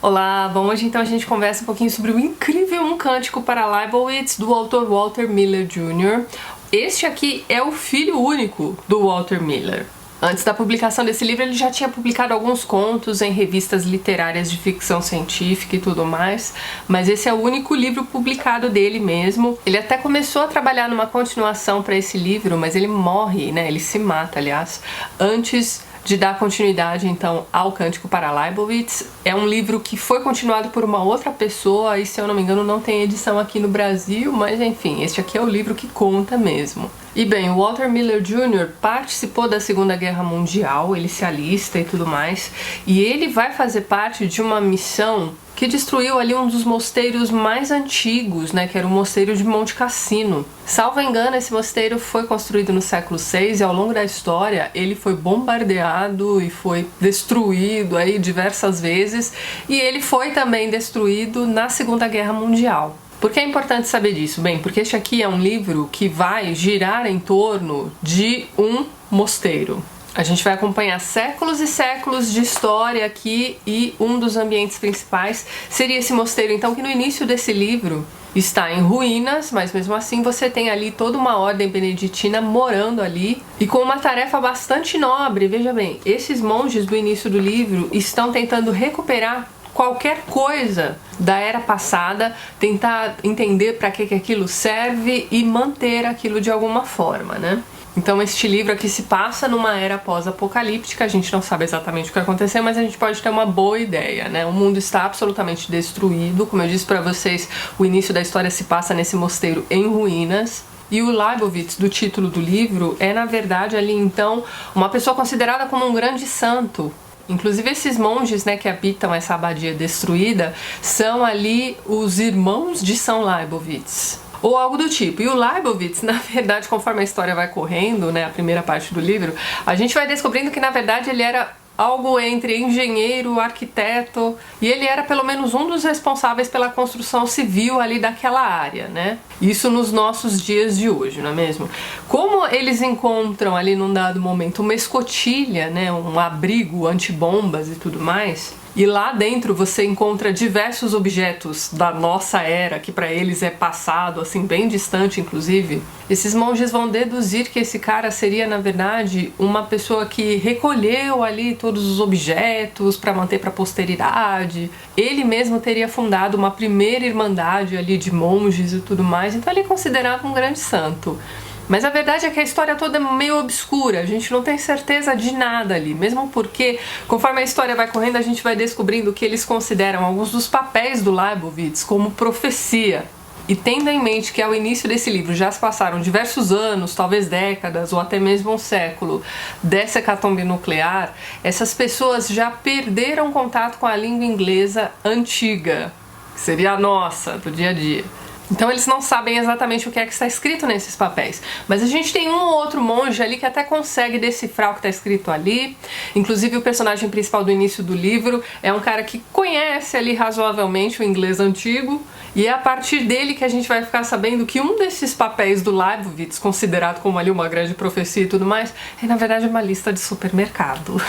Olá, bom, hoje então a gente conversa um pouquinho sobre o incrível Um Cântico para Leibowitz, do autor Walter Miller Jr. Este aqui é o filho único do Walter Miller. Antes da publicação desse livro, ele já tinha publicado alguns contos em revistas literárias de ficção científica e tudo mais, mas esse é o único livro publicado dele mesmo. Ele até começou a trabalhar numa continuação para esse livro, mas ele morre, né? Ele se mata, aliás, antes de dar continuidade então ao Cântico para Leibowitz. É um livro que foi continuado por uma outra pessoa e, se eu não me engano, não tem edição aqui no Brasil, mas enfim, este aqui é o livro que conta mesmo. E bem, o Walter Miller Jr. participou da Segunda Guerra Mundial, ele se alista e tudo mais, e ele vai fazer parte de uma missão que destruiu ali um dos mosteiros mais antigos, né, que era o mosteiro de Monte Cassino. Salvo engano, esse mosteiro foi construído no século VI e ao longo da história ele foi bombardeado e foi destruído aí diversas vezes, e ele foi também destruído na Segunda Guerra Mundial. Por que é importante saber disso? Bem, porque este aqui é um livro que vai girar em torno de um mosteiro. A gente vai acompanhar séculos e séculos de história aqui e um dos ambientes principais seria esse mosteiro, então, que no início desse livro está em ruínas, mas mesmo assim você tem ali toda uma ordem beneditina morando ali e com uma tarefa bastante nobre. Veja bem, esses monges do início do livro estão tentando recuperar qualquer coisa da era passada, tentar entender para que aquilo serve e manter aquilo de alguma forma, né? Então este livro aqui se passa numa era pós-apocalíptica, a gente não sabe exatamente o que aconteceu, mas a gente pode ter uma boa ideia, né? O mundo está absolutamente destruído, como eu disse para vocês, o início da história se passa nesse mosteiro em ruínas. E o Leibowitz, do título do livro, é na verdade ali então uma pessoa considerada como um grande santo. Inclusive esses monges, né, que habitam essa abadia destruída são ali os irmãos de São Leibowitz, ou algo do tipo. E o Leibowitz, na verdade, conforme a história vai correndo, né, a primeira parte do livro, a gente vai descobrindo que na verdade ele era algo entre engenheiro, arquiteto, e ele era pelo menos um dos responsáveis pela construção civil ali daquela área, né? Isso nos nossos dias de hoje, não é mesmo? Como eles encontram ali num dado momento uma escotilha, né, um abrigo antibombas e tudo mais, e lá dentro você encontra diversos objetos da nossa era, que para eles é passado, assim, bem distante inclusive, esses monges vão deduzir que esse cara seria, na verdade, uma pessoa que recolheu ali todos os objetos para manter para a posteridade. Ele mesmo teria fundado uma primeira irmandade ali de monges e tudo mais, então ele é considerado um grande santo. Mas a verdade é que a história toda é meio obscura, a gente não tem certeza de nada ali, mesmo porque, conforme a história vai correndo, a gente vai descobrindo que eles consideram alguns dos papéis do Leibowitz como profecia. E tendo em mente que ao início desse livro já se passaram diversos anos, talvez décadas ou até mesmo um século dessa hecatombe nuclear, essas pessoas já perderam contato com a língua inglesa antiga, que seria a nossa, do dia a dia. Então eles não sabem exatamente o que é que está escrito nesses papéis, mas a gente tem um ou outro monge ali que até consegue decifrar o que está escrito ali. Inclusive o personagem principal do início do livro é um cara que conhece ali razoavelmente o inglês antigo, e é a partir dele que a gente vai ficar sabendo que um desses papéis do Leibowitz, considerado como ali uma grande profecia e tudo mais, é na verdade uma lista de supermercado.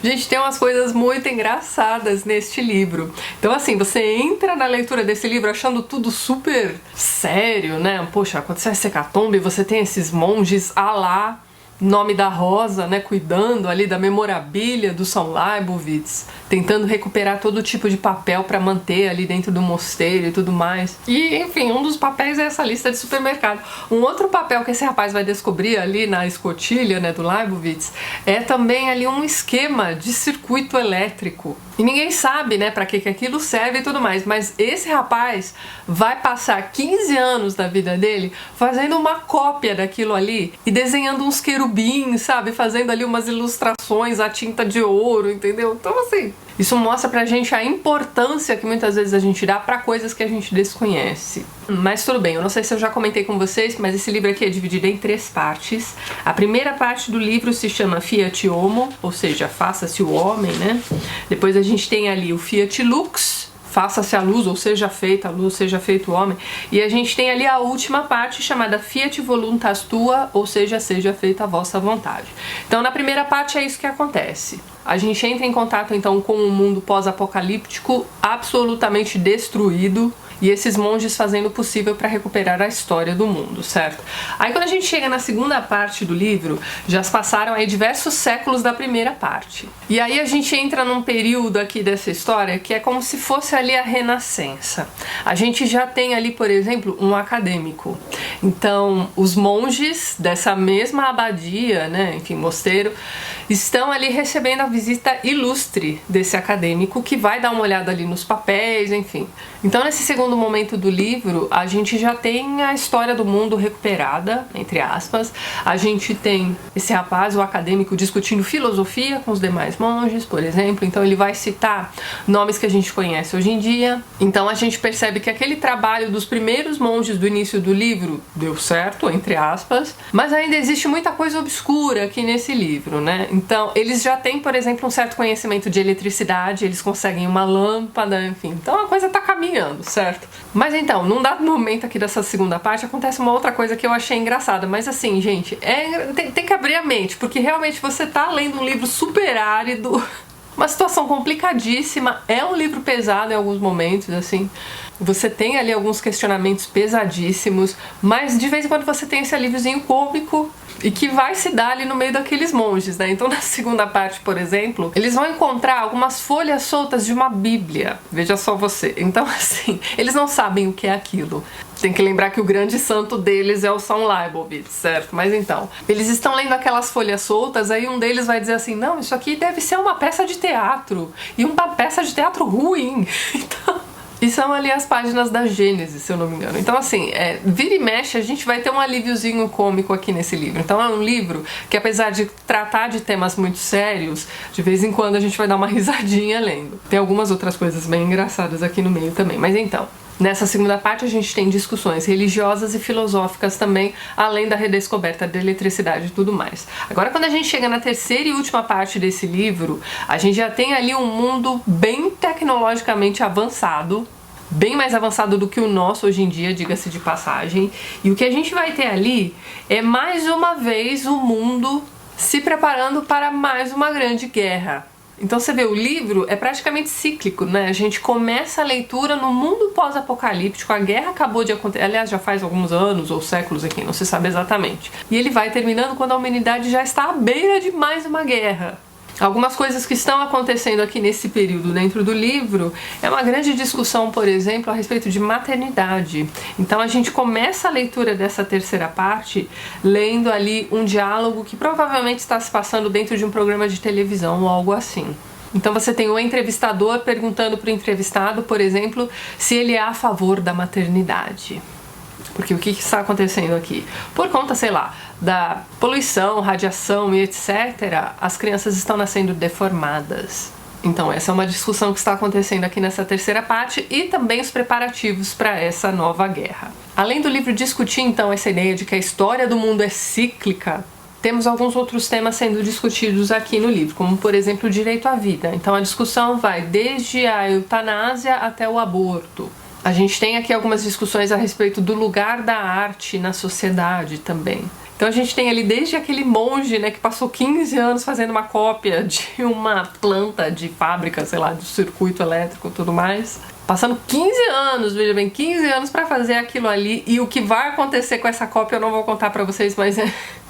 Gente, tem umas coisas muito engraçadas neste livro. Então assim, você entra na leitura desse livro achando tudo super sério, né? Poxa, aconteceu essa hecatombe, você tem esses monges lá, Nome da Rosa, né, cuidando ali da memorabilia do São Leibowitz, tentando recuperar todo tipo de papel para manter ali dentro do mosteiro e tudo mais. E, enfim, um dos papéis é essa lista de supermercado. Um outro papel que esse rapaz vai descobrir ali na escotilha, né, do Leibowitz, é também ali um esquema de circuito elétrico. E ninguém sabe, né, para que aquilo serve e tudo mais, mas esse rapaz vai passar 15 anos da vida dele fazendo uma cópia daquilo ali e desenhando uns querubins, sabe, fazendo ali umas ilustrações à tinta de ouro, entendeu? Então assim, isso mostra pra gente a importância que muitas vezes a gente dá pra coisas que a gente desconhece. Mas tudo bem, eu não sei se eu já comentei com vocês, mas esse livro aqui é dividido em 3 partes. A primeira parte do livro se chama Fiat Homo, ou seja, faça-se o homem, né? Depois a gente tem ali o Fiat Lux, faça-se a luz, ou seja feita a luz, seja feito o homem. E a gente tem ali a última parte chamada Fiat Voluntas Tua, ou seja feita a vossa vontade. Então na primeira parte é isso que acontece. A gente entra em contato então com um mundo pós-apocalíptico absolutamente destruído, e esses monges fazendo o possível para recuperar a história do mundo, certo? Aí quando a gente chega na segunda parte do livro, já se passaram aí diversos séculos da primeira parte. E aí a gente entra num período aqui dessa história que é como se fosse ali a Renascença. A gente já tem ali, por exemplo, um acadêmico. Então, os monges dessa mesma abadia, né, enfim, mosteiro, estão ali recebendo a visita ilustre desse acadêmico que vai dar uma olhada ali nos papéis, enfim. Então, nesse segundo momento do livro, a gente já tem a história do mundo recuperada, entre aspas. A gente tem esse rapaz, o acadêmico, discutindo filosofia com os demais monges, por exemplo. Então, ele vai citar nomes que a gente conhece hoje em dia. Então, a gente percebe que aquele trabalho dos primeiros monges do início do livro deu certo, entre aspas, mas ainda existe muita coisa obscura aqui nesse livro, né? Então, eles já têm, por exemplo, um certo conhecimento de eletricidade, eles conseguem uma lâmpada, enfim. Então, a coisa tá caminhando, certo? Mas então, num dado momento aqui dessa segunda parte, acontece uma outra coisa que eu achei engraçada, mas assim, gente, tem que abrir a mente, porque realmente você tá lendo um livro super árido, uma situação complicadíssima, é um livro pesado em alguns momentos, assim, você tem ali alguns questionamentos pesadíssimos, mas de vez em quando você tem esse alíviozinho cômico e que vai se dar ali no meio daqueles monges, né? Então na segunda parte, por exemplo, eles vão encontrar algumas folhas soltas de uma bíblia, veja só você. Então assim, eles não sabem o que é aquilo. Tem que lembrar que o grande santo deles é o São Leibowitz, certo? Mas então, eles estão lendo aquelas folhas soltas, aí um deles vai dizer assim, não, isso aqui deve ser uma peça de teatro, e uma peça de teatro ruim. Então, e são ali as páginas da Gênesis, se eu não me engano. Então assim, vira e mexe, a gente vai ter um alíviozinho cômico aqui nesse livro. Então é um livro que, apesar de tratar de temas muito sérios, de vez em quando a gente vai dar uma risadinha lendo. Tem algumas outras coisas bem engraçadas aqui no meio também, mas então, nessa segunda parte a gente tem discussões religiosas e filosóficas também, além da redescoberta da eletricidade e tudo mais. Agora, quando a gente chega na terceira e última parte desse livro, a gente já tem ali um mundo bem tecnologicamente avançado, bem mais avançado do que o nosso hoje em dia, diga-se de passagem. E o que a gente vai ter ali é mais uma vez o mundo se preparando para mais uma grande guerra. Então você vê, o livro é praticamente cíclico, né? A gente começa a leitura no mundo pós-apocalíptico, a guerra acabou de acontecer, aliás, já faz alguns anos ou séculos aqui, não se sabe exatamente. E ele vai terminando quando a humanidade já está à beira de mais uma guerra. Algumas coisas que estão acontecendo aqui nesse período dentro do livro é uma grande discussão, por exemplo, a respeito de maternidade. Então a gente começa a leitura dessa terceira parte lendo ali um diálogo que provavelmente está se passando dentro de um programa de televisão ou algo assim. Então você tem o entrevistador perguntando para o entrevistado, por exemplo, se ele é a favor da maternidade. Porque o que está acontecendo aqui? Por conta, sei lá, da poluição, radiação e etc., as crianças estão nascendo deformadas. Então essa é uma discussão que está acontecendo aqui nessa terceira parte e também os preparativos para essa nova guerra. Além do livro discutir então essa ideia de que a história do mundo é cíclica, temos alguns outros temas sendo discutidos aqui no livro, como por exemplo o direito à vida. Então a discussão vai desde a eutanásia até o aborto. A gente tem aqui algumas discussões a respeito do lugar da arte na sociedade também. Então a gente tem ali desde aquele monge, né, que passou 15 anos fazendo uma cópia de uma planta de fábrica, sei lá, de circuito elétrico e tudo mais. Passando 15 anos, veja bem, 15 anos para fazer aquilo ali, e o que vai acontecer com essa cópia eu não vou contar para vocês, mas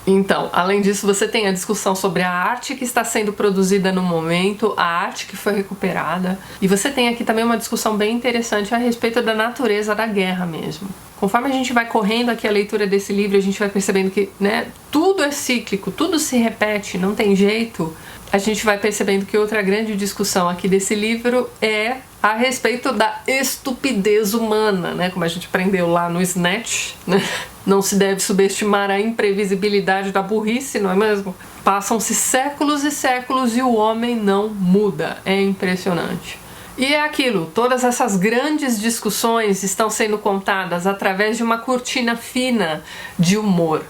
Então, além disso, você tem a discussão sobre a arte que está sendo produzida no momento, a arte que foi recuperada, e você tem aqui também uma discussão bem interessante a respeito da natureza da guerra mesmo. Conforme a gente vai correndo aqui a leitura desse livro, a gente vai percebendo que, né, tudo é cíclico, tudo se repete, não tem jeito. A gente vai percebendo que outra grande discussão aqui desse livro é a respeito da estupidez humana, né? Como a gente aprendeu lá no Snatch, né? Não se deve subestimar a imprevisibilidade da burrice, não é mesmo? Passam-se séculos e séculos e o homem não muda. É impressionante. E é aquilo, todas essas grandes discussões estão sendo contadas através de uma cortina fina de humor.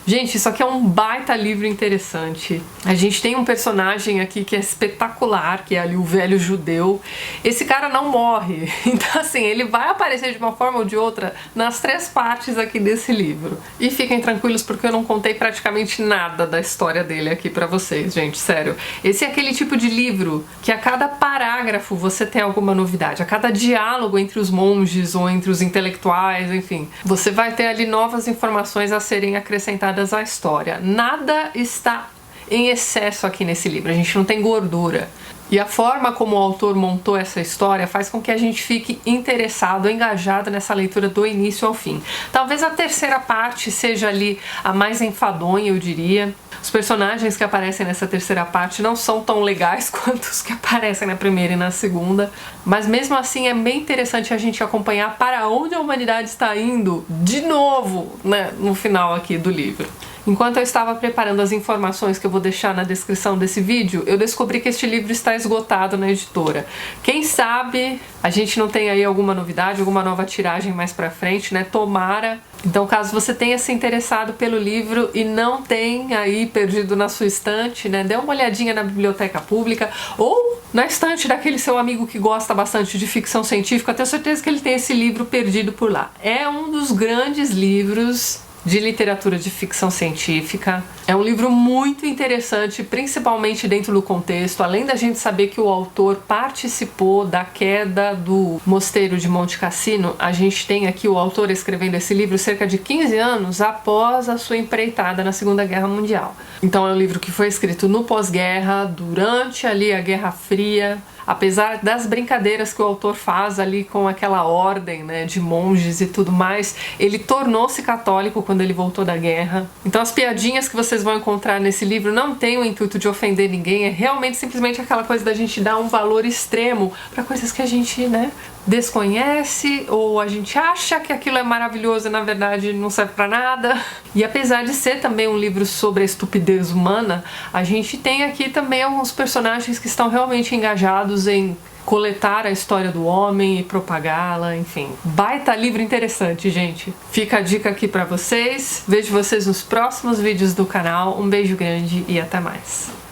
Gente, isso aqui é um baita livro interessante. A gente tem um personagem aqui que é espetacular, que é ali o velho judeu. Esse cara não morre, então assim, ele vai aparecer de uma forma ou de outra nas 3 partes aqui desse livro. E fiquem tranquilos porque eu não contei praticamente nada da história dele aqui pra vocês, gente, sério. Esse é aquele tipo de livro que a cada parágrafo você tem alguma novidade, a cada diálogo entre os monges ou entre os intelectuais, enfim, você vai ter ali novas informações a serem acrescentadas à história. Nada está em excesso aqui nesse livro, a gente não tem gordura. E a forma como o autor montou essa história faz com que a gente fique interessado, engajado nessa leitura do início ao fim. Talvez a 3ª parte seja ali a mais enfadonha, eu diria. Os personagens que aparecem nessa 3ª parte não são tão legais quanto os que aparecem na 1ª e na 2ª, mas mesmo assim é bem interessante a gente acompanhar para onde a humanidade está indo de novo, né, no final aqui do livro. Enquanto eu estava preparando as informações que eu vou deixar na descrição desse vídeo, eu descobri que este livro está esgotado na editora. Quem sabe a gente não tem aí alguma novidade, alguma nova tiragem mais pra frente, né? Tomara. Então, caso você tenha se interessado pelo livro e não tenha aí perdido na sua estante, né? Dê uma olhadinha na biblioteca pública ou na estante daquele seu amigo que gosta bastante de ficção científica. Eu tenho certeza que ele tem esse livro perdido por lá. É um dos grandes livros de literatura de ficção científica. É um livro muito interessante, principalmente dentro do contexto, além da gente saber que o autor participou da queda do mosteiro de Monte Cassino, a gente tem aqui o autor escrevendo esse livro cerca de 15 anos após a sua empreitada na Segunda Guerra Mundial. Então é um livro que foi escrito no pós-guerra, durante ali a Guerra Fria, apesar das brincadeiras que o autor faz ali com aquela ordem, né, de monges e tudo mais, ele tornou-se católico quando ele voltou da guerra. Então as piadinhas que vocês vão encontrar nesse livro não tem o intuito de ofender ninguém, é realmente simplesmente aquela coisa da gente dar um valor extremo para coisas que a gente, né, desconhece, ou a gente acha que aquilo é maravilhoso e na verdade não serve pra nada. E apesar de ser também um livro sobre a estupidez humana, a gente tem aqui também alguns personagens que estão realmente engajados em coletar a história do homem e propagá-la, enfim. Baita livro interessante, gente. Fica a dica aqui pra vocês. Vejo vocês nos próximos vídeos do canal. Um beijo grande e até mais.